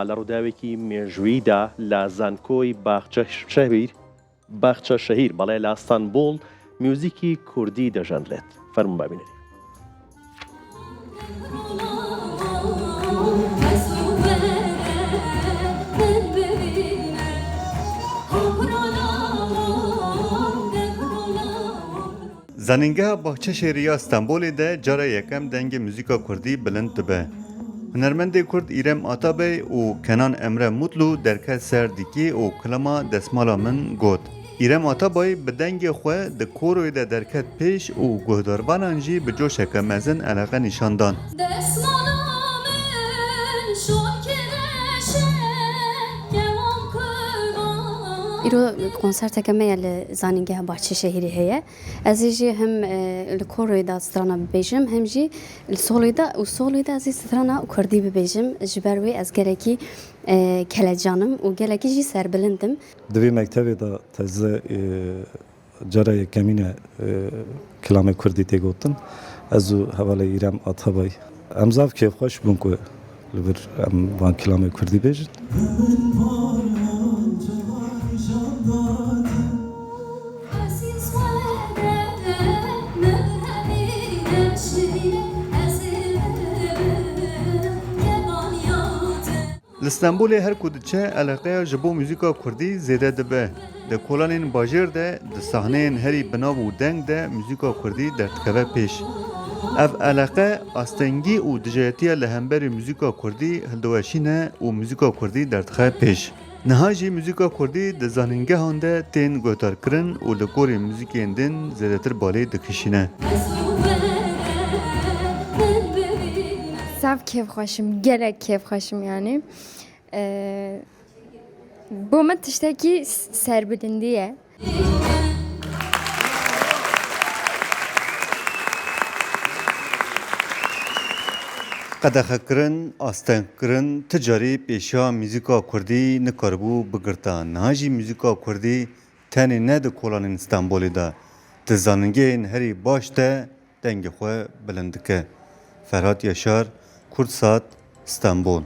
لە ڕووداوێکی مێژوویدا لە زانکۆی باخچە شەهیر بەڵێ لە ئەستانبوڵ میوزیکی کوردی دەژەندرێت. فەرموو بابینێت. Zanîngeha Baxçeşehîrî İstanbolê de cara yekem dengê muzîka Kurdî bilind dibe. Hunermendê Kurd İrem Atabey û Kenan Emre Mutlu derket ser dîkê û kilama desmala min got. İrem Atabey bi dengê xwe di koroyê de derket pêş û guhdarvanan jî bi coşeke mezin eleqe nîşan dan. İro konserteke me li zanîngeha Baxçeşehîrê heye. Ez ê jî hem li koroyê de strana bibêjim hem jî li solê de ez ê strana Kurdî bibêjim. Ji ber wê ez gelekî kelecanim û gelekî jî serbilindim. Di vê mektebê de teze cara yekemîne kilamê Kurdî tê gotin. Ez û hevalê İrem Atabey. Em zav kêfxweş bûn ku li vir em van kilamê Kurdî bêjin. Li Stenbolê her ku diçe eleqeya ji bo muzîka Kurdî zêde dibe. Di kolanên bajêr de di sahneyên herî binav û deng de muzîka Kurdî derdikeve pêş. Ev eleqe astengî û dijeyetiya li hemberî muzîka Kurdî hildiweşîne û muzîka Kurdî derdixe pêş. Niha jî muzîka Kurdî di zanîngehan de tên guhdarkirin û li gorî muzîkên din zêdetir balê dikişîne. Sav kêfxweşim, gelek kêfxweşim yani. Bo min tiştekî serbilindî ye. Qedexekirin, astengkirin ti carî pêşiya muzîka Kurdî nikaribû bigirta. Niha jî muzîka Kurdî tenê ne di kolanên Stenbolê de. Di zanîngehên herî baş de dengê xwe bilind dike. Ferhat Yaşar, Kurdsat, Stenbol.